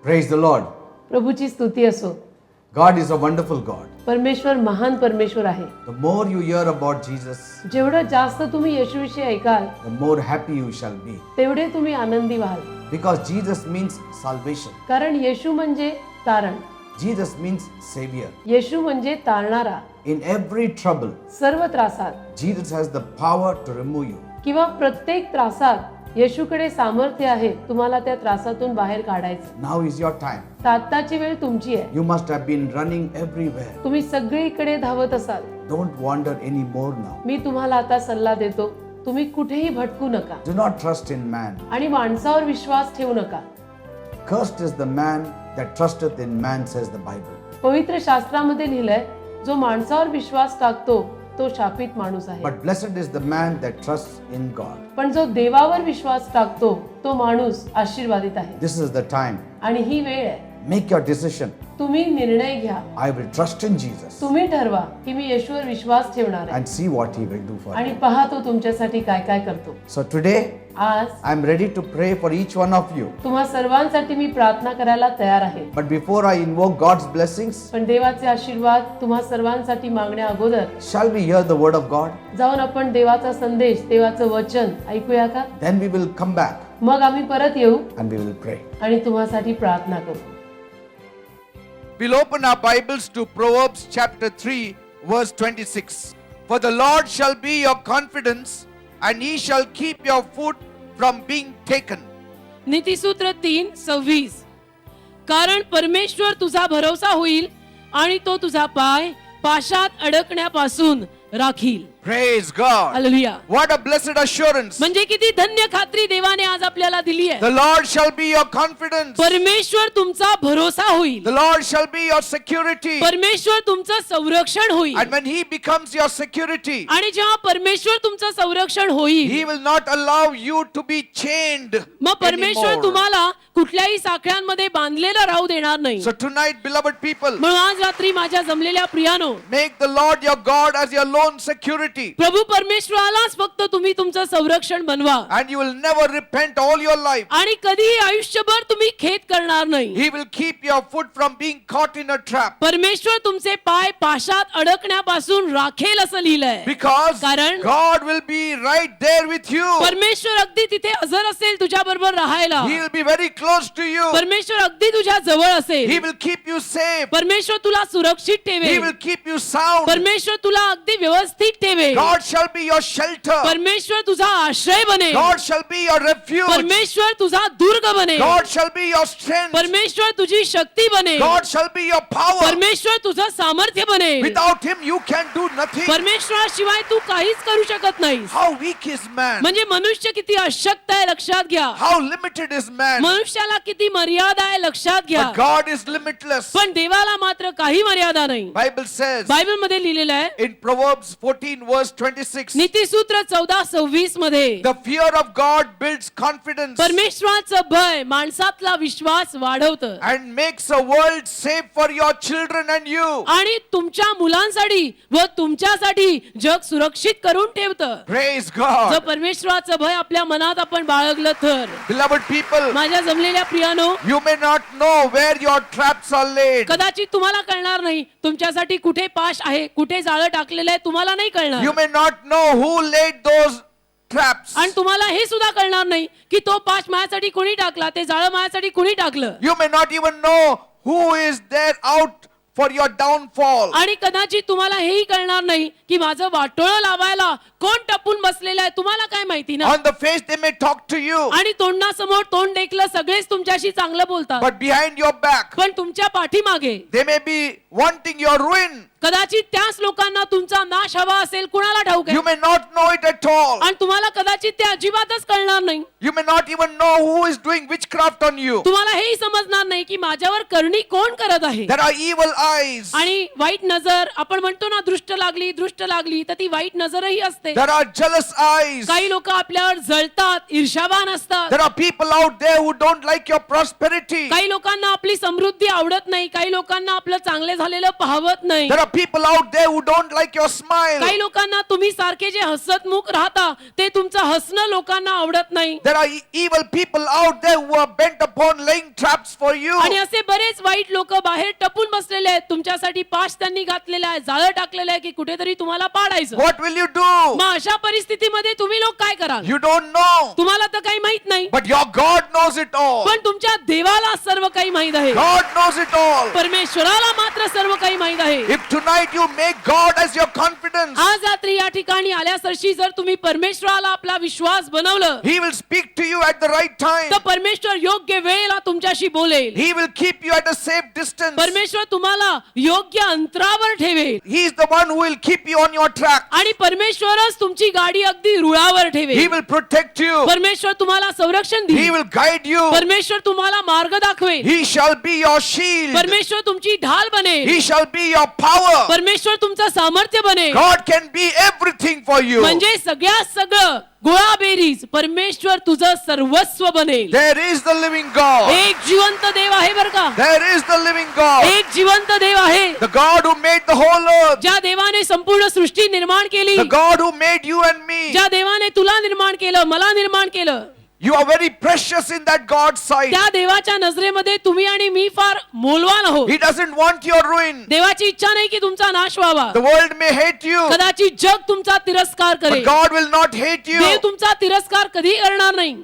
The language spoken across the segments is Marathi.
Praise the Lord. प्रभूची स्तुती असो. God is a wonderful God. परमेश्वर महान परमेश्वर आहे. The more you hear about Jesus, जेवढं जास्त तुम्ही येशूविषयी ऐकाल the more happy you shall be. तेवढे तुम्ही आनंदी व्हाल. Because Jesus means salvation. कारण येशू म्हणजे तारण. Jesus means Savior. येशू म्हणजे तारणारा. In every trouble, सर्व त्रासात Jesus has the power to remove you. किंवा प्रत्येक त्रासात येशूकडे सामर्थ्य आहे तुम्हाला त्या त्रासातून बाहेर काढायचं. Now is your time. आत्ताची वेळ तुमची आहे. You must have been running everywhere. तुम्ही सगळीकडे धावत असाल. Don't wander anymore now. मी तुम्हाला आता सल्ला देतो, तुम्ही कुठेही भटकू नका Do not trust in man. आणि माणसावर विश्वास ठेवू नका. Cursed is the man that trusteth in man, says the Bible. पवित्र शास्त्रामध्ये लिहिलंय, जो माणसावर विश्वास टाकतो तो शापित माणूस आहे. But blessed is the man that trusts in God. पण जो देवावर विश्वास टाकतो तो माणूस आशीर्वादित आहे. This is the time. आणि ही वेळ आहे. Make your decision. तुम्ही निर्णय घ्या. I will trust in Jesus तुम्ही ठरवा की मी येशूवर विश्वास ठेवणार आहे and see what he will do for आणि you. पहा तो तुमच्यासाठी काय काय करतो. So today, आज I am ready to pray for each one of you. तुम्हा सर्वांसाठी मी प्रार्थना करायला तयार आहे. But before I invoke God's blessings, पण देवाचे आशीर्वाद तुम्हा सर्वांसाठी मागण्या अगोदर shall we hear the word of God? जाऊन आपण देवाचा संदेश, देवाचं वचन ऐकूया का? Then we will come back मग आम्ही परत येऊ and we will pray. आणि तुम्हासाठी प्रार्थना करू. We'll open our Bibles to Proverbs chapter 3, verse 26. For the Lord shall be your confidence, and he shall keep your foot from being taken. नीतिसूत्र 3:26. कारण परमेश्वर तुझा भरोसा होईल आणि तो तुझा पाय पाशात अडकण्यापासून राखील. Praise God. Hallelujah. What a blessed assurance. म्हणजे किती धन्य खात्री देवाने आज आपल्याला दिली आहे. The Lord shall be your confidence. परमेश्वर तुमचा भरोसा होईल. The Lord shall be your security. परमेश्वर तुमचं संरक्षण होईल. And when he becomes your security, आणि जेव्हा परमेश्वर तुमचं संरक्षण होईल he will not allow you to be chained मग परमेश्वर anymore. तुम्हाला कुठल्याही साखळ्यांमध्ये बांधलेलं राहू देणार नाही. So tonight, beloved people, म्हणून आज रात्री माझ्या जमलेल्या प्रियानो, make the Lord your God as your lone security. प्रभू परमेश्वरालाच फक्त तुम्ही तुमचं संरक्षण बनवा And you will never repent all your life. आणि कधीही आयुष्यभर तुम्ही खेद करणार नाही. He will keep your foot from being caught in a trap. परमेश्वर तुमचे पाय पाशात अडकण्यापासून राखेल असं लिहिलंय. Because कारण God will be right there with you. परमेश्वर अगदी तिथे हजर असेल तुझ्या बरोबर राहायला. He will be very close to you. परमेश्वर अगदी तुझ्या जवळ He असेल. will keep you safe. परमेश्वर तुला सुरक्षित He ठेवेल. will keep you sound. परमेश्वर तुला अगदी व्यवस्थित ठेवेल. God shall be your shelter. परमेश्वर तुझा आश्रय बनेल. God shall be your refuge. परमेश्वर तुझा दुर्ग बनेल. God shall be your strength. परमेश्वर तुझी शक्ती बनेल. God shall be your power. परमेश्वर तुझं सामर्थ्य बनेल. Without him you can do nothing. परमेश्वराशिवाय तू काहीच करू शकत नाहीस. How weak is man? म्हणजे मनुष्य किती अशक्त आहे लक्षात घ्या. How limited is man? मनुष्याला किती मर्यादा आहे लक्षात घ्या. But God is limitless. पण देवाला मात्र काही मर्यादा नाही. Bible says बायबल मध्ये लिहिलेलं आहे in Proverbs 14 verse 26, नीतिसूत्र 14:26 मध्ये the fear of God builds confidence परमेश्वराचं भय माणसातला विश्वास वाढवतं and makes a world safe for your children and you. आणि तुमच्या मुलांसाठी व तुमच्यासाठी जग सुरक्षित करून ठेवतं. Praise जर God. परमेश्वराचं भय आपल्या मनात आपण बाळगलं तर. Beloved people, माझ्या जमलेल्या प्रियानो, you may not know where your traps are laid. कदाचित तुम्हाला कळणार नाही तुमच्यासाठी कुठे पाश आहे, कुठे जाळं टाकलेलं आहे, तुम्हाला नाही कळणार. You may not know who laid those traps. आणि तुम्हाला हे सुद्धा कळणार नाही की तो पाश माझ्यासाठी कोणी टाकला, ते जाळं माझ्यासाठी कोणी टाकलं. You may not even know who is there out for your downfall. आणि कदाचित तुम्हाला हेही कळणार नाही की माझं वाटोळं लावायला कोण टपून बसलेलं आहे, तुम्हाला काय माहिती ना. On the face they may talk to you, आणि तोंडासमोर तोंड देखलं सगळेच तुमच्याशी चांगलं बोलतात, but behind your back पण तुमच्या पाठीमागे they may be wanting your ruin. कदाचित त्याच लोकांना तुमचा नाश हवा असेल, कुणाला ठाऊक आहे. You may not know it at all. आणि तुम्हाला कदाचित ते अजिबातच कळणार नाही. You may not even know who is doing witchcraft on you. तुम्हाला हेही समजणार नाही की माझ्यावर करणी कोण करत आहे. There are evil eyes. आणि वाईट नजर, आपण म्हणतो ना दृष्ट लागली तर ती वाईट नजरही असते. There are jealous eyes. काही लोक आपल्यावर जळतात, ईर्ष्यावान असतात. There are people out there who don't like your prosperity. काही लोकांना आपली समृद्धी आवडत नाही, काही लोकांना आपलं चांगले झालेलं पाहवत नाही. There are people out there who don't like your smile. काही लोकांना तुम्ही सारखे जे हसतमुख राहता ते तुमचं हसणं लोकांना आवडत नाही. There are evil people out there who are bent upon laying traps for you. आणि असे बरेच वाईट लोक बाहेर टपून बसलेले आहेत, तुमच्यासाठी पाश त्यांनी घातलेला आहे, जाळं टाकलेलं आहे की कुठेतरी तुम्हाला पाडायचं. What will you do? मग अशा परिस्थितीमध्ये तुम्ही लोक काय कराल? You don't know. तुम्हाला तर काही माहित नाही, But your God knows it all. पण तुमच्या देवाला सर्व काही माहित आहे. God knows it all. परमेश्वराला मात्र सर्व काही माहित आहे. If tonight you make God as your confidence, आज रात्री या ठिकाणी आल्यासरशी जर तुम्ही परमेश्वराला आपला विश्वास बनवलं, He will speak to you at the right time. तर परमेश्वर योग्य वेळेला तुमच्याशी बोलेल. He will keep you at a safe distance. परमेश्वर तुम्हाला योग्य अंतरावर ठेवेल He is the one who will keep you on your track. आणि परमेश्वरच तुमची गाडी अगदी रुळावर He ठेवेल. will protect you. परमेश्वर तुम्हाला संरक्षण He देईल. will guide you. परमेश्वर तुम्हाला मार्ग दाखवेल. He shall be your shield. परमेश्वर तुमची ढाल बनेल. He shall be your power. परमेश्वर तुमचं सामर्थ्य बनेल. God can be everything for you. म्हणजे सगळ्यात सगळं गोळाबेरीज परमेश्वर तुझं सर्वस्व बनेल. There is the living God. एक जिवंत देव आहे बर का? There is the living God. एक जिवंत देव आहे, The God who made the whole earth. ज्या देवाने संपूर्ण सृष्टी निर्माण केली, The God who made you and me. ज्या देवाने तुला निर्माण केलं, मला निर्माण केलं, You are very precious in that God's sight. त्या देवाच्या नजरेमध्ये तुम्ही आणि मी फार मौल्यवान आहोत. He doesn't want your ruin. देवाची इच्छा नाही की तुमचा नाश व्हावा. The world may hate you, कदाचित जग तुमचा तिरस्कार but करेल, God will not hate you. देव तुमचा तिरस्कार कधी करणार नाही.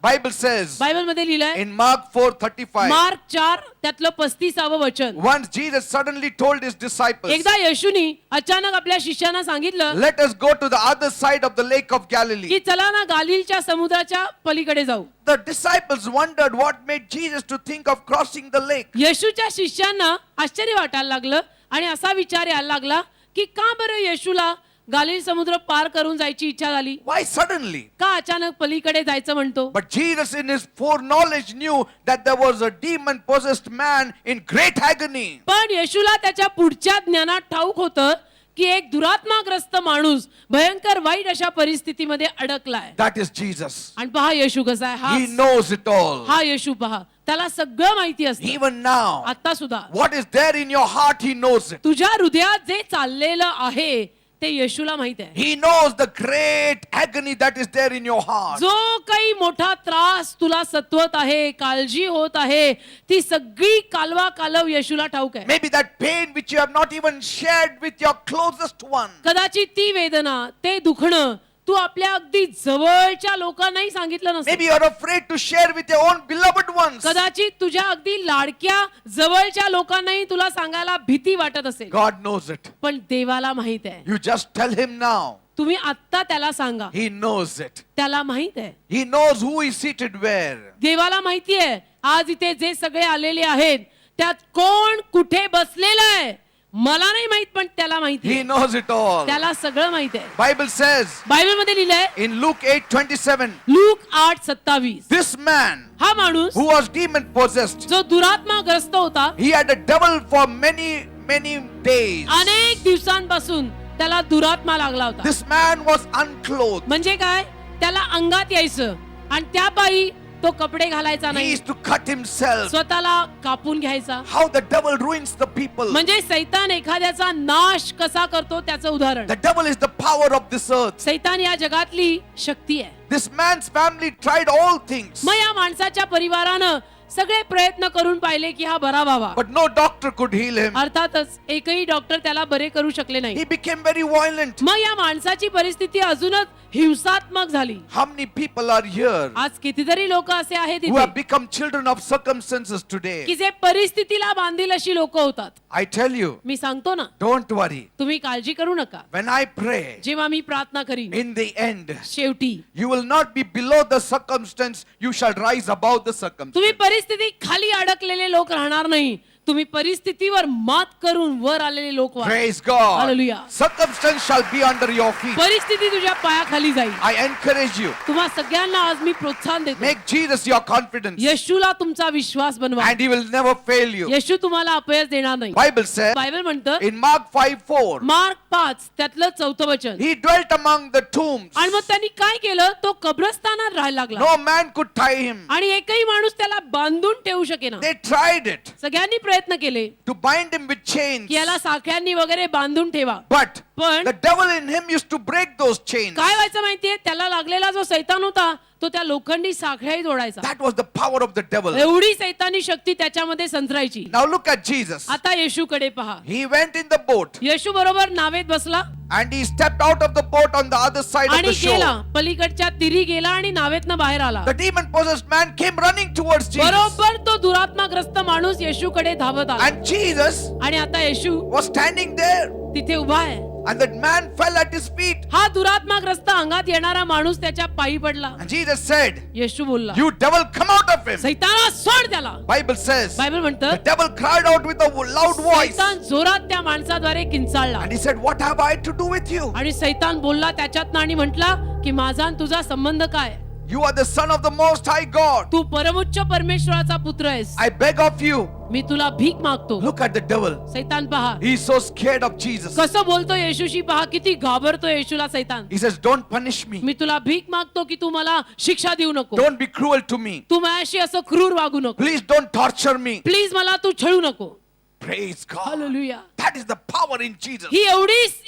Bible says बायबल मध्ये लिहिलंय in Mark 4:35. मार्क 4 त्यातलं 35व वचन. Once Jesus suddenly told his disciples, एकदा येशूनी अचानक आपल्या शिष्यांना सांगितलं let us go to the other side of the lake of Galilee. की चला ना गालिलच्या समुद्राच्या पलीकडे जाऊ. The disciples wondered what made Jesus to think of crossing the lake. येशूच्या शिष्यांना आश्चर्य वाटायला लागलं आणि असा विचार यायला लागला की का बरं येशूला गालिल समुद्र पार करून जायची इच्छा झाली? Why suddenly? का अचानक पलीकडे जायचं म्हणतो? But Jesus in his foreknowledge knew that there was a demon possessed man in great agony. पण येशूला त्याच्या पुढच्या ज्ञानात ठाऊक होतं की एक दुरात्माग्रस्त माणूस भयंकर वाईट अशा परिस्थितीमध्ये अडकलाय. That is Jesus. आणि पहा येशू कसा आहे. He knows it all. हा येशू पहा, त्याला सगळं माहिती असतं. Even now, आता सुद्धा what is there in your heart, he knows it. तुझ्या हृदयात जे चाललेलं आहे ते येशूला माहित आहे. He knows the great agony that is there in your heart. जो काही मोठा त्रास तुला सत्वत आहे, काळजी होत आहे, ती सगळी कालवा कालव येशूला ठाऊक आहे. Maybe that pain which you have not even shared with your closest one. कदाचित ती वेदना, ते दुखणं तू आपल्या अगदी जवळच्या लोकांनाही सांगितलं नसेल. Maybe you are afraid to share with your own beloved ones. कदाचित तुझ्या अगदी लाडक्या जवळच्या लोकांनाही तुला सांगायला भीती वाटत असेल. God knows it. पण देवाला माहित आहे. You just tell him now. तुम्ही आत्ता त्याला सांगा, He knows it. त्याला माहित आहे. He knows who is seated where. देवाला माहिती आहे आज इथे जे सगळे आलेले आहेत त्यात कोण कुठे बसलेलं आहे. मला नाही माहित, पण त्याला माहिती He आहे. knows it all. त्याला सगळं माहित आहे. Bible says बायबल मध्ये लिहिलंय in Luke 8:27, look 8:27, this man हा माणूस who was demon possessed, जो दुरात्माग्रस्त होता, he had a devil for many days. अनेक दिवसांपासून त्याला दुरात्मा लागला होता. This man was unclothed. म्हणजे काय, त्याला अंगात यायचं आणि त्या पायी तो कपडे घालायचा He नाही, used to cut himself. स्वतःला कापून घ्यायचा. How the devil ruins the people. म्हणजे सैतान एखाद्याचा नाश कसा करतो त्याचं उदाहरण. The devil is the power of this earth. सैतान या जगातली शक्ती आहे. This man's family tried all things, मग या माणसाच्या परिवारानं सगळे प्रयत्न करून पाहिले की हा बरा व्हावा. but no doctor could heal him. अर्थातच एकही डॉक्टर त्याला बरे करू शकले नाही. He became very violent. मग या माणसाची परिस्थिती अजूनच हिंसात्मक झाली. How many people are here आज कितीतरी लोक असे आहेत who have इथे become children of circumstances today? की जे परिस्थितीला बांधील अशी लोक होतात. I tell you, मी सांगतो ना, don't worry. तुम्ही काळजी करू नका. When I pray, जेव्हा मी प्रार्थना करीन, in the end, शेवटी you will not be below the circumstance, you shall rise above the circumstance. तुम्ही परिस्थिती खाली अडकलेले लोक राहणार नाही, तुम्ही परिस्थितीवर मात करून वर आलेले लोक व्हा. Praise God. Hallelujah. Circumstance shall be under your feet. परिस्थिती तुझ्या पायाखाली जाईल. I encourage you. तुम्हा सगळ्यांना आज मी प्रोत्साहन देतो. Make Jesus your confidence. येशूला तुमचा विश्वास बनवा. And he will never fail you. येशू तुम्हाला अपयश देणार नाही. Bible says बायबल म्हणतं in Mark 5:4, मार्क 5 त्यातलं 4थं वचन. he dwelt among the tombs. आणि मग त्यांनी काय केलं, तो कब्रस्तानात राहायला लागला. No man could tie him. आणि एकही माणूस त्याला बांधून ठेवू शकेना. They tried it सगळ्यांनी प्रयत्न केले to bind him with chains. की याला साखळ्यांनी वगैरे बांधून ठेवा. But पण the devil in him used to break those chains. काय व्हायचं माहितीये, त्याला लागलेला जो सैतान होता तो त्या लोखंडी साखळ्याही जोडायचा. That was the power of the devil. एवढी सैतानी शक्ती त्याच्यामध्ये संचरायची. Now look at Jesus. आता येशूकडे पहा. He went in the boat येशू बरोबर नावेत बसला and he stepped out of the boat on the other side of आणि the गेला, shore. पलीकडच्या तिरी गेला आणि नावेतनं बाहेर आला. The demon possessed man came running towards Jesus. बरोबर तो दुरात्माग्रस्त माणूस येशूकडे धावत आला. And Jesus आणि आता येशू was standing there. तिथे उभा आहे. And that man fell at his feet. हा दुरात्माग्रस्त अंगात येणारा माणूस त्याच्या पायी पडला. And Jesus said, येशू बोलला, "You devil, come out of him." सैताना सोड त्याला. Bible says, बायबल the म्हणतं devil cried out with a loud voice. सैतान जोरात त्या माणसाद्वारे किंचाळला. And he said, "What have I to do with you? आणि सैतान बोलला त्याच्यातनं आणि म्हटला की माझा आणि तुझा संबंध काय. You are the son of the most high God. तू परमोच्च परमेश्वराचा पुत्र आहेस. I beg of you." मी तुला भीक मागतो. Look at the devil. सैतान पहा He is so scared of Jesus. कसं बोलतो येशूशी. पहा किती घाबरतो येशूला सैतान. He says, "Don't punish me. मी तुला भीक मागतो की तू मला शिक्षा देऊ नको. Don't be cruel to me. तू माझ्याशी असं क्रूर वागू नको. Please don't torture me." Please मला तू छळू नको. Praise God. Hallelujah. That is the power in Jesus. ही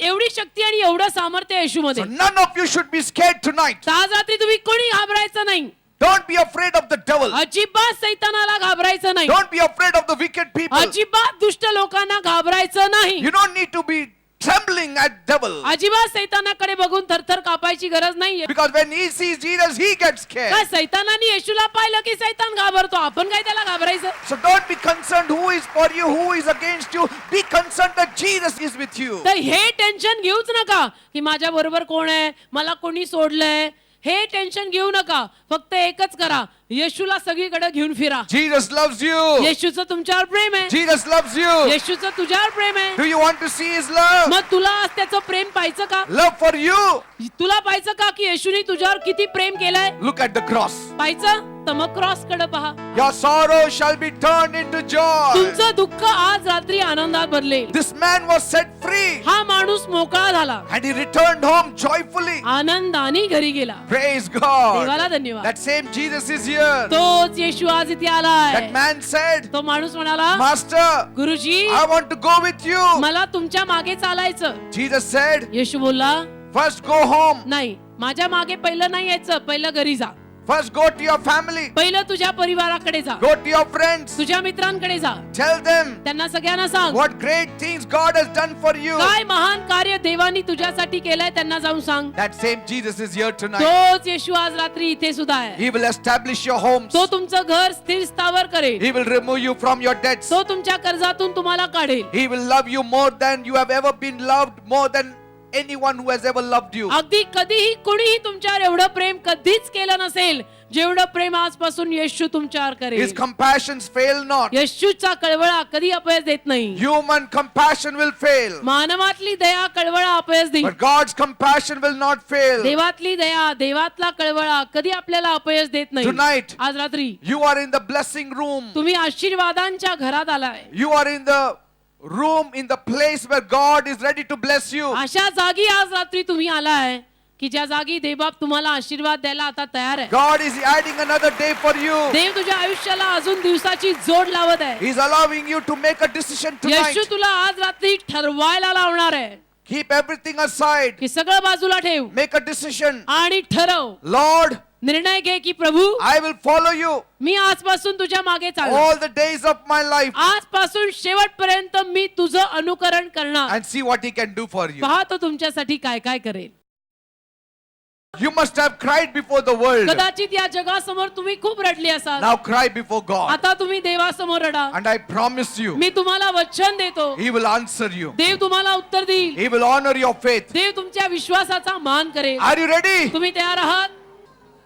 एवढी शक्ती आणि एवढं सामर्थ्य येशूमध्ये. So none of you should be scared tonight. आज रात्री तुम्ही कोणी घाबरायचं नाही. Don't be afraid of the devil. अजिबात सैतानाला घाबरायचं नाही. Don't be afraid of the wicked people. अजिबात दुष्ट लोकांना घाबरायचं नाही. You don't need to be trembling at devil. अजिबात सैतानाकडे बघून थरथर कापायची गरज नाहीये. Because when he sees Jesus, he gets काय scared. सैतानाने येशूला पाहिलं की सैतान घाबरतो. आपण काय त्याला घाबरायचं. So don't be concerned who is for you, who is against you. Be concerned that Jesus is with you. तर हे टेन्शन घेऊच नका की माझ्या बरोबर कोण आहे, मला कोणी सोडलंय. हे टेन्शन घेऊ नका. फक्त एकच करा, येशूला सगळीकडे घेऊन फिरा. Jesus loves you. येशूचं तुमच्यावर प्रेम आहे. Jesus loves you. येशूचं तुझ्यावर प्रेम आहे. Do you want to see his love? मग तुला आज त्याचं प्रेम पाहायचं का. Love for you. तुला पाहायचं का की येशूने तुझ्यावर किती प्रेम केलंय. Look at the cross. पाहायचं तर मग क्रॉस कडे पहा. Your sorrow shall be turned into joy. तुमचं दुःख आज रात्री आनंदात बदलेल. This man was set free हा माणूस मोकळा झाला. and he returned home joyfully. आनंदाने घरी गेला. Praise God. देवाला धन्यवाद. That same Jesus is here. तोच येशू आज इथे आलाय. That man said, तो माणूस म्हणाला, "Master, गुरुजी I want to go with you." मला तुमच्या मागे चालायचं. Jesus said, येशू बोलला, "First go home. नाही, माझ्या मागे पहिलं नाही यायचं. पहिलं घरी जा. First go to your family. पहिलं तुझ्या परिवाराकडे जा. Go to your friends. तुझ्या मित्रांकडे जा. Tell them त्यांना सगळ्यांना सांग what great things God has done for you." काय महान कार्य देवानी तुझ्यासाठी केलंय. त्यांना जाऊन सांग. That same Jesus is here tonight. तोच येशू आज रात्री इथे सुद्धा आहे. He will establish your homes. तो तुमचं घर स्थिर स्थावर करेल. He will remove you from your debts. तो तुमच्या कर्जातून तुम्हाला काढेल. He will love you more than you have ever been loved, more than anyone who has ever loved you. अगदी कधीही कोणीही तुमच्यावर एवढं प्रेम कधीच केलं नसेल जेवढं प्रेम आजपासून येशू तुमच्यावर करेल. His compassions fail not. येशूचा कळवळा कधी अपयश देत नाही. Human compassion will fail, मानवातली दया कळवळा अपयश देईल. but God's compassion will not fail. देवातली दया देवातला कळवळा कधी आपल्याला अपयश देत नाही. Tonight, आज रात्री you are in the blessing room. तुम्ही आशीर्वादांच्या घरात आलाय. You are in the room, in the place where God is ready to bless you. अशा जागी आज रात्री तुम्ही आलाय की ज्या जागी देवबाप तुम्हाला आशीर्वाद द्यायला आता तयार आहे. God is adding another day for you. देव तुझ्या आयुष्याला अजून दिवसाची जोड लावत आहे. He's allowing you to make a decision tonight. येशू तुला आज रात्री ठरवायला लावणार आहे Keep everything aside. की सगळं बाजूला ठेव Make a decision. आणि ठरव. Lord, निर्णय घे की प्रभू I will follow you मी आजपासून तुझ्या मागे चालणार. all the days of my life आजपासून शेवटपर्यंत मी तुझं अनुकरण करणार. and see what he can do for you. पहा तो तुमच्यासाठी काय काय करेल. You must have cried before the world. कदाचित या जगासमोर तुम्ही खूप रडली असाल. Now cry before God. आता तुम्ही देवासमोर रडा. And I promise you, मी तुम्हाला वचन देतो he will answer you. देव तुम्हाला उत्तर देईल. He will honor your faith. देव तुमच्या विश्वासाचा मान करेल. Are you ready? तुम्ही तयार आहात.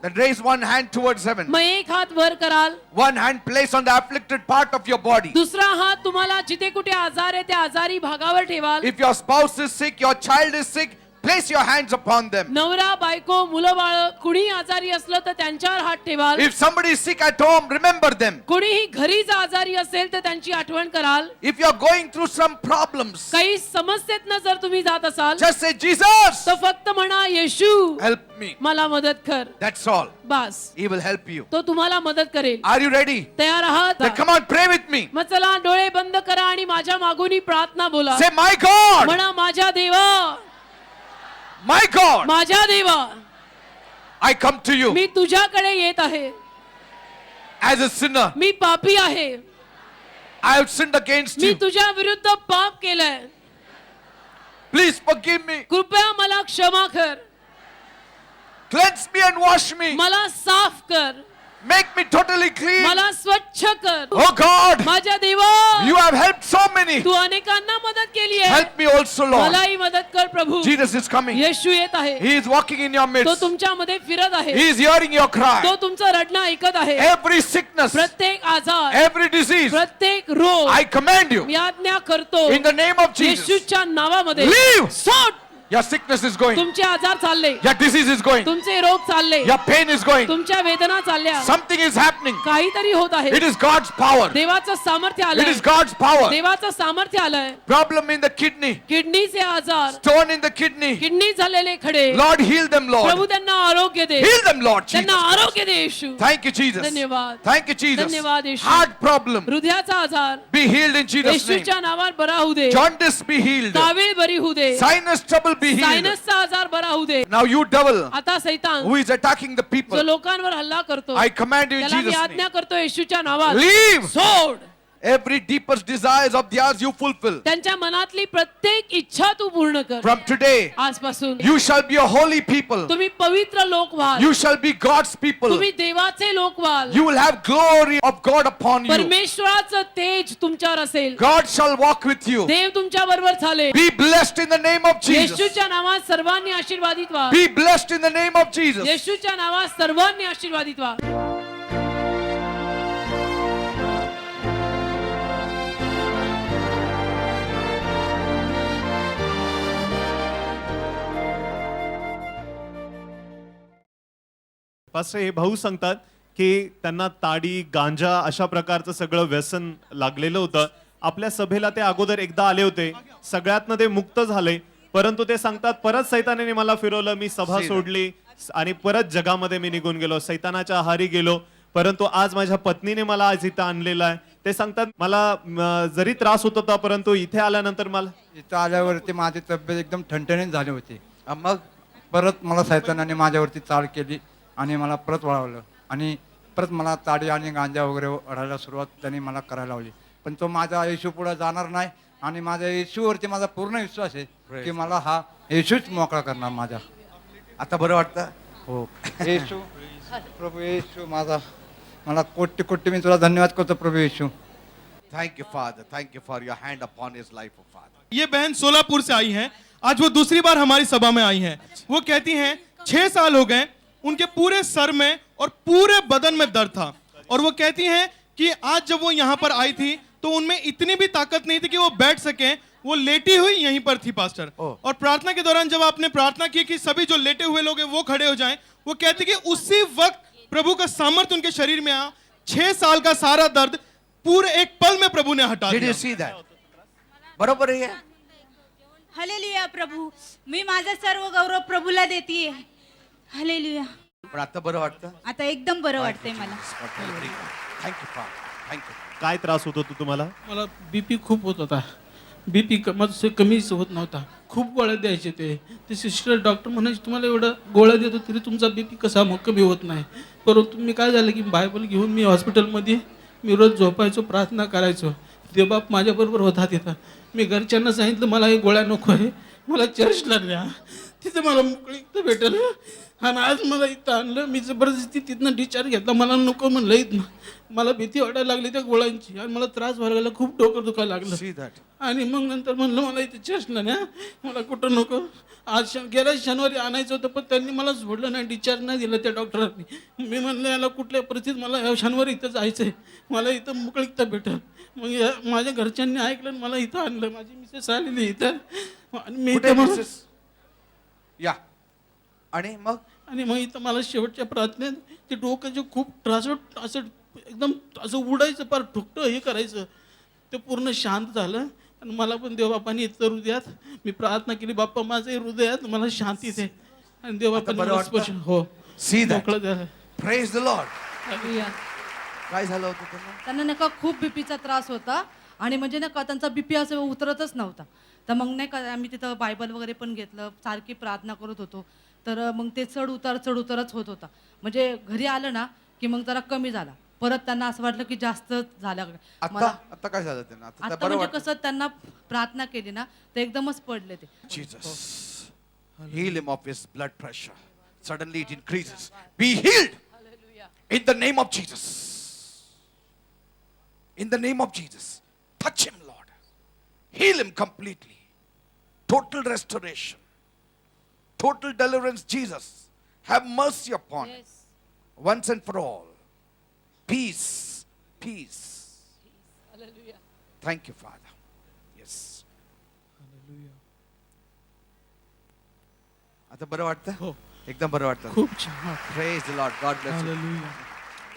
then raise one hand towards heaven. मग एक हात वर कराल, One hand placed on the afflicted part of your body. दुसरा हात तुम्हाला जिथे कुठे आजार आहे त्या आजारी भागावर ठेवाल. If your spouse is sick, your child is sick, place your hands upon them. नवरा बायको मुलं बाळ कुणी आजारी असलं तर त्यांच्यावर हात ठेवाल. If somebody is sick at home, remember them. कुणीही घरीच आजारी असेल तर त्यांची आठवण कराल. If you are going through some problems, काही समस्येतनं जर तुम्ही जात असाल just say, Jesus, तर फक्त म्हणा येशू help me. मला मदत कर. That's all. Bus He will help you. तो तुम्हाला मदत करेल. Are you ready? तयार आहात? Then come on, pray with me. मग चला डोळे बंद करा आणि माझ्या मागून प्रार्थना बोला. Say, my God, म्हणा माझ्या देवा, my God, माझ्या देवा, I come to you मी तुझ्याकडे येत आहे. as a sinner. मी पापी आहे. I have sinned against me you. तुझ्या विरुद्ध पाप केलंय. Please forgive me. कृपया मला क्षमा कर. Cleanse me and wash me. मला साफ कर. Make me totally clean. मला स्वच्छ कर. Oh God, माझ्या देवा, you have helped so many. तू अनेकांना मदत केली आहे. Help me also, Lord. मलाही मदत कर प्रभू. Jesus is coming. येशू येत आहे. He is walking in your तो midst. तुमच्यामध्ये फिरत आहे. He is hearing your तो cry. तुमचं रडणं ऐकत आहे. Every sickness, प्रत्येक आजार, every disease, प्रत्येक रोग I command you मी आज्ञा करतो in the name of Jesus. येशूच्या नावामध्ये. Leave. सोड. Your sickness is going. तुमचे आजार चालले, Your disease is going. तुमचे रोग चालले, Your pain is going. तुमच्या वेदना चालल्या. Something is happening. काहीतरी होत आहे. It is God's power. देवाचं सामर्थ्य It आलंय. is God's power. देवाचं सामर्थ्य आलंय. Problem in the kidney, किडनीचे आजार, stone in the kidney. Kidney झालेले खडे, Lord, heal them, प्रभू Lord. त्यांना आरोग्य दे. Heal them, Lord त्यांना Jesus. आरोग्य दे येशू. Thank you, Jesus. धन्यवाद. Thank you, Jesus. धन्यवाद, येशू. Heart problem, हृदयाचा आजार be healed in Jesus' name. येशूच्या नावात बरा होऊ दे. Jaundice, be healed. कावीळ बरी होऊ दे. Sinus trouble, be healed. सायनसचा आजार बरा होऊ दे. Now you devil आता सैतान who is attacking the जो people, लोकांवर हल्ला करतो, I command you in त्याला मी Jesus' name. आज्ञा करतो येशूच्या नावात. Leave. सोड. Every deepest desires of theirs you fulfill. त्यांच्या मनातली प्रत्येक इच्छा तू पूर्ण कर. From today, आजपासून you shall be a holy people. तुम्ही पवित्र लोक व्हाल. You shall be God's people. तुम्ही देवाचे लोक व्हाल. You will have glory of God upon you. परमेश्वराचं तेज तुमच्यावर असेल. God shall walk with you. देव तुमच्या बरोबर चालेल. Be blessed in the name of Jesus. येशूच्या नावात सर्वांनी आशीर्वादित व्हा. Be blessed in the name of Jesus. येशूच्या नावात सर्वांनी आशीर्वादित व्हा. पास्टर हे भाऊ सांगतात की त्यांना ताडी गांजा अशा प्रकारचं सगळं व्यसन लागलेलं होतं. आपल्या सभेला ते अगोदर एकदा आले होते, सगळ्यातनं ते मुक्त झाले. परंतु ते सांगतात परत सैतानाने मला फिरवलं, मी सभा सोडली आणि परत जगामध्ये मी निघून गेलो, सैतानाच्या आहारी गेलो. परंतु आज माझ्या पत्नीने मला आज इथं आणलेलं आहे. ते सांगतात मला जरी त्रास होत होता परंतु इथे आल्यानंतर मला इथं आल्यावरती माझी तब्येत एकदम ठणठणीत झाली होती. मग परत मला सैतानाने माझ्यावरती चाल केली आणि मला परत वळवलं आणि परत मला ताडी आणि गांजा वगैरे ओढायला सुरुवात त्यांनी मला करायला लावली. पण तो माझा येशू पुढे जाणार नाही आणि माझ्या येशूवरती माझा पूर्ण विश्वास आहे की मला हा येशूच मोकळा करणार माझा. आता बरं वाटतं? हो येशू, प्रभू येशू माझा, मला कोटी कोटी मी तुला धन्यवाद करतो प्रभू येशू. Thank you, Father. Thank you for your hand upon his life, oh Father. ये बहन सोलापुर से आई हैं. आज वो दूसरी बार हमारी सभा में आई हैं. वो कहती हैं 6 साल हो गए उनके पूरे सर में और पूरे बदन में दर्द था. और वो कहती हैं कि आज जब वो यहाँ पर आई थी तो उनमें इतनी भी ताकत नहीं थी कि वो बैठ सकें. वो लेटी हुई यहीं पर थी पास्टर. और प्रार्थना के दौरान जब आपने प्रार्थना की कि सभी जो लेटे हुए लोग हैं वो खड़े हो जाएं, वो कहती कि उसी वक्त प्रभु का सामर्थ्य उनके शरीर में आया. 6 साल का सारा दर्द पूरे एक पल में प्रभु ने हटा Did Diya. you see that? बरोबर आहे. हालेलुया प्रभू, मी माझा सर्व गौरव प्रभूला देतीये. हालेलुया. पण आता बरं वाटतं? आता एकदम बरं वाटतंय मला. Thank you, Father. Thank you. काय त्रास होत होता तुम्हाला? मला बीपी खूप होत होता. बीपी माझं कमीच होत नव्हता. खूप गोळ्या द्यायचे ते सिस्टर डॉक्टर म्हणायचे तुम्हाला एवढं गोळ्या देतो तरी तुमचा बीपी कसा मग कमी होत नाही. परंतु मी काय झालं की बायबल घेऊन मी हॉस्पिटलमध्ये मी रोज झोपायचो, प्रार्थना करायचो. देवबाप माझ्याबरोबर होता तिथं. मी घरच्यांना सांगितलं मला हे गोळ्या नको आहे, मला चर्चला न्या, तिथं मला मोकळी भेटेल. आणि आज मला इथं आणलं. मी जबरदस्ती तिथनं डिस्चार्ज घेतला. मला नको म्हणलं इथनं. मला भीती वाटायला लागली त्या गोळ्यांची आणि मला त्रास व्हायला लागला, खूप डोकं दुखायला लागलं. See that? आणि मग नंतर म्हणलं मला इथे चर्चला ना, मला कुठं नको. आज गेल्या शनिवारी आणायचं होतं, पण त्यांनी मला सोडलं नाही, डिस्चार्ज नाही दिलं त्या डॉक्टरांनी. मी म्हणलं याला कुठल्या परिस्थितीत मला या शनिवारी इथं जायचं आहे, मला इथं मोकळीकता भेटेल. मग माझ्या घरच्यांनी ऐकलं आणि मला इथं आणलं. माझी मिसेस आलेली इथं आणि मी कुठे इथं मिसेस? या. आणि मग इथं मला शेवटच्या प्रार्थनेत ते डोक्याचे खूप त्रास असं एकदम असं उडायचं, पार ठुकटं हे करायचं, ते पूर्ण शांत झालं. आणि मला पण देवबापांनी इथं हृदयात मी प्रार्थना केली, बाप्पा माझ्या हृदयात मला शांती दे. आणि देवबापांनी बरं मला वाटतं? स्पर्श हो See that. मोकळं झालं. praise the Lord. हालेलुया. काय झालं होतं त्यांना? त्यांना नाही का खूप बीपीचा त्रास होता आणि म्हणजे नाही का त्यांचा बीपी असं उतरतच नव्हता. तर मग नाही का आम्ही तिथं बायबल वगैरे पण घेतलं, सारखी प्रार्थना करत होतो. तर मग ते चढ उतारच होत होता. म्हणजे घरी आलं ना की मग जरा कमी झाला, परत त्यांना असं वाटलं की जास्त झालं. आता काय झालं त्यांना? आता आता बरं म्हणजे वाटतं? कसं त्यांना प्रार्थना केली ना तर एकदमच पडले ते. Jesus, heal him of his blood pressure. Suddenly it increases. Be healed in the name of Jesus. In the name of Jesus. Touch him, Lord. Heal him completely. Total restoration. Total deliverance, Jesus. Have mercy upon him. Once and for all. Peace. Peace. Thank you, Father. Yes. आता बरं वाटतं? एकदम बरं वाटतं. खूप छान. Praise the Lord. God bless you.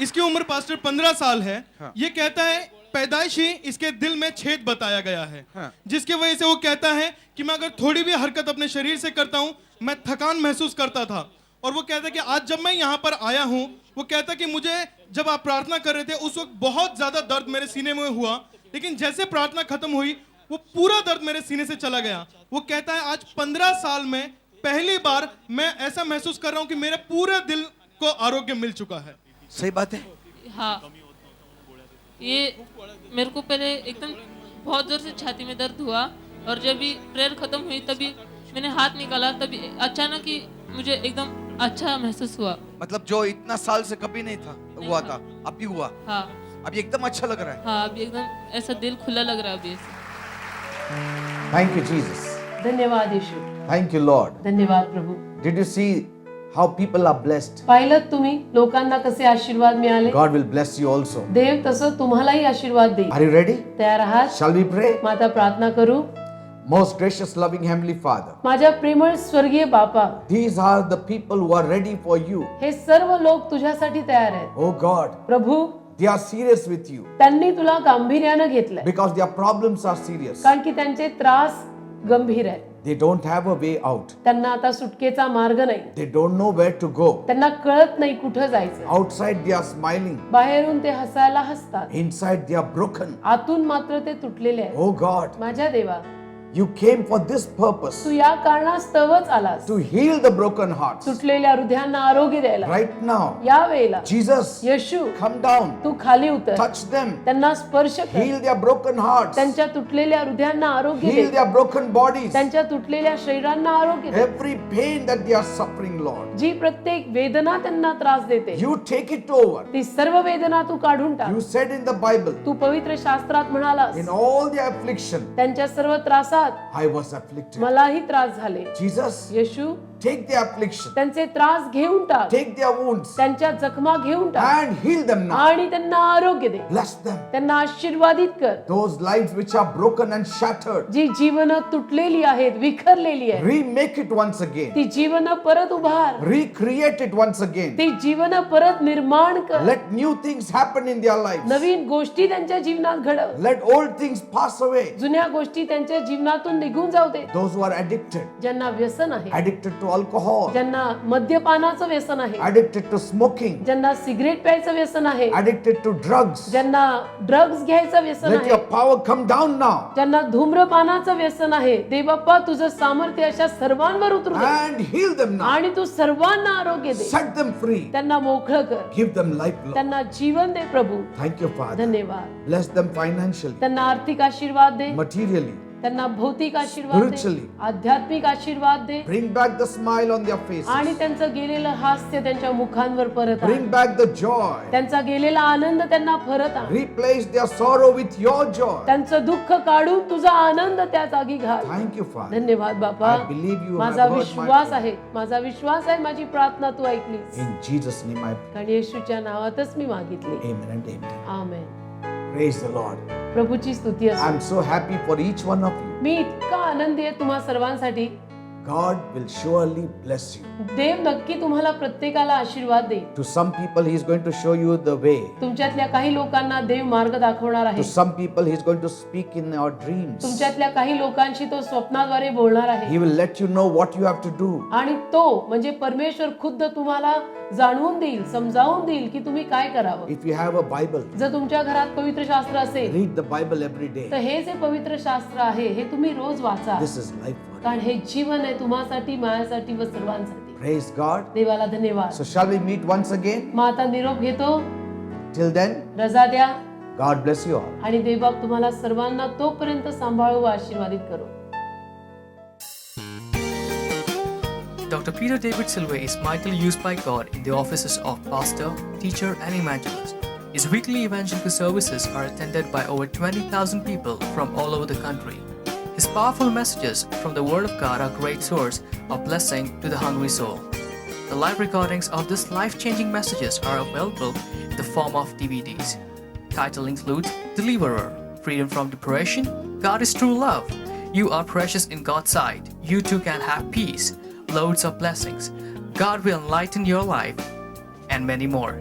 इसकी उम्र पास्टर 15 साल है. हाँ. ये कहता है पैदाइशी इसके दिल में छेद बताया गया है, हाँ. जिसकी वजह से वो कहता है कि मैं अगर थोड़ी भी हरकत अपने शरीर से करता हूँ मैं थकान महसूस करता था. और वो कहता है कि आज जब मैं यहाँ पर आया हूँ, वो कहता है कि मुझे जब आप प्रार्थना कर रहे थे उस वक्त बहुत ज्यादा दर्द मेरे सीने में हुआ, लेकिन जैसे प्रार्थना खत्म हुई वो पूरा दर्द मेरे सीने से चला गया. वो कहता है आज 15 साल में पहली बार मैं ऐसा महसूस कर रहा हूँ कि मेरे पूरे दिल को आरोग्य मिल चुका है. सही बात है. हाँ, ये मेरे को पहले एकदम बहुत जोर से छाती में दर्द हुआ, और जब भी प्रेयर खत्म हुई तभी मैंने हाथ निकाला, तभी अचानक ही मुझे एकदम अच्छा महसूस हुआ. मतलब जो इतना साल से कभी नहीं था हुआ था, अभी हुआ. हाँ अभी एकदम अच्छा लग रहा है. हाँ, अभी एकदम ऐसा दिल खुला लग रहा है अभी ऐसे. Thank you, Jesus. धन्यवाद येशू. Thank you, Lord. धन्यवाद प्रभू. Did you see how people are blessed? पाहिलं तुम्ही लोकांना कसे आशीर्वाद मिळाले. God will bless you also. देव तसं तुम्हालाही आशीर्वाद देईल. Are you ready? तयार आहात? Shall we pray? मग आता प्रार्थना करू. Most gracious, loving Heavenly Father, माझ्या प्रेमळ स्वर्गीय बापा, these are the people who are ready for you. हे सर्व लोक तुझ्यासाठी तयार आहेत. Oh God, Prabhu, they are serious with you त्यांनी तुला गांभीर्यानं घेतलंय, because their problems are serious. कारण की त्यांचे त्रास गंभीर आहेत. They don't have a way out. त्यांना आता सुटकेचा मार्ग नाही. They don't know where to go. त्यांना कळत नाही कुठं जायचं. Outside they are smiling. बाहेरून ते हसायला हसतात, Inside they are broken. आतून मात्र ते तुटलेले आहेत. Oh God, माझ्या देवा, you came for this purpose, तू या कारणास्तवच आलास, to heal the broken hearts. तुटलेल्या हृदयांना आरोग्य द्यायला. Right now, या वेळेला Jesus, येशू, come down, तू खाली उतर, touch them, त्यांना स्पर्श कर, heal their broken hearts, त्यांच्या तुटलेल्या हृदयांना आरोग्य heal they, their broken bodies, त्यांच्या तुटलेल्या शरीरांना आरोग्य दे. every pain that they are suffering, Lord. जी प्रत्येक वेदना त्यांना त्रास देते, You take it over. ती सर्व वेदना तू काढून टाक. You said in the Bible, तू पवित्र शास्त्रात म्हणालास, in all their affliction, त्यांच्या सर्व त्रासात I was afflicted. मलाही त्रास झाले. Jesus, Yeshu, take their affliction, त्यांचे त्रास घेऊन टाक, take their wounds, त्यांच्या जखमा घेऊन टाक and heal them now. आणि त्यांना आरोग्य दे. Bless them. त्यांना आशीर्वादित कर. Those lives which are broken and shattered, जी जीवन तुटलेली आहेत, विखरलेली आहेत, remake it once again. ती जीवन परत उभार, Recreate it once again. ती जीवन परत निर्माण कर. Let new things happen in their lives. नवीन गोष्टी त्यांच्या जीवनात घडव. Let old things pass away. जुन्या गोष्टी त्यांच्या जीवनातून निघून जाऊ दे. Those who are addicted, ज्यांना व्यसन आहे, addicted to alcohol, ज्यांना मद्यपानाचं व्यसन आहे, addicted to smoking, ज्यांना सिगरेट प्यायचं व्यसन आहे, addicted to drugs, ज्यांना ड्रग्ज घ्यायचं व्यसन let your आहे, power come down now ज्यांना धूम्रपानाचं व्यसन आहे, देव बाप्पा तुझं सामर्थ्य अशा सर्वांवर उतरू दे and heal them now. आणि तू सर्वांना आरोग्य दे. Set them free. त्यांना मोकळं कर, Give them life, Lord. त्यांना जीवन दे प्रभू. Thank you, Father. धन्यवाद. Bless them financially, त्यांना आर्थिक आशीर्वाद दे, materially, त्यांना भौतिक आशीर्वाद दे, Spiritually. आध्यात्मिक आशीर्वाद दे Bring back the smile on their faces. आणि त्यांचं गेलेलं हास्य त्यांच्या मुखांवर परत आण. Bring back the joy. त्यांचा गेलेला आनंद त्यांना परत आण. Replace their sorrow with your joy. त्यांचं दुःख काढून तुझा आनंद त्या जागी घाल. Thank you, Father. धन्यवाद बापा. I believe you माझा have heard my Vishwas prayer. आहे, माझा विश्वास आहे, माझी प्रार्थना तू ऐकलीस. In Jesus' name I pray. कारण येशूच्या नावातच मी मागितली. Amen and amen. Amen. Praise the Lord. प्रभूची स्तुती असो. I'm so happy for each one of you. मी इतका आनंदी आहे तुम्हा सर्वांसाठी. God will surely bless you. देव नक्की तुम्हाला प्रत्येकाला आशीर्वाद देईल. To some people, He is going to show you the way. तुमच्यातल्या काही लोकांना देव मार्ग दाखवणार आहे. To some people, He is going to speak in your dreams. तुमच्यातल्या काही लोकांशी तो स्वप्नाद्वारे बोलणार आहे. He will let you know what you have to do. आणि तो म्हणजे परमेश्वर खुद्द तुम्हाला जाणवून देईल, समजावून देईल की तुम्ही काय करावं. If you have a Bible, जर तुमच्या घरात पवित्र शास्त्र असेल read the Bible every day. तर हे जे पवित्र शास्त्र आहे हे तुम्ही रोज वाचा. This is life for you. कारण हे जीवन आहे तुम्हासाठी, माझ्यासाठी व सर्वांसाठी. Praise God. देवाला धन्यवाद. So shall we meet once again? मग आता निरोप घेतो. Till then, रजा द्या God bless you all. आणि देवबाप तुम्हाला सर्वांना तोपर्यंत सांभाळू व आशीर्वादित करो. Dr. Peter David Silva is mightily used by God in the offices of pastor, teacher, and evangelist. His weekly evangelical services are attended by over 20,000 people from all over the country. His powerful messages from the Word of God are a great source of blessing to the hungry soul. The live recordings of these life-changing messages are available in the form of DVDs. Title includes Deliverer, Freedom from Depression, God is True Love, You Are Precious in God's Sight, You Too Can Have Peace, Loads of Blessings, God Will Enlighten Your Life, and many more.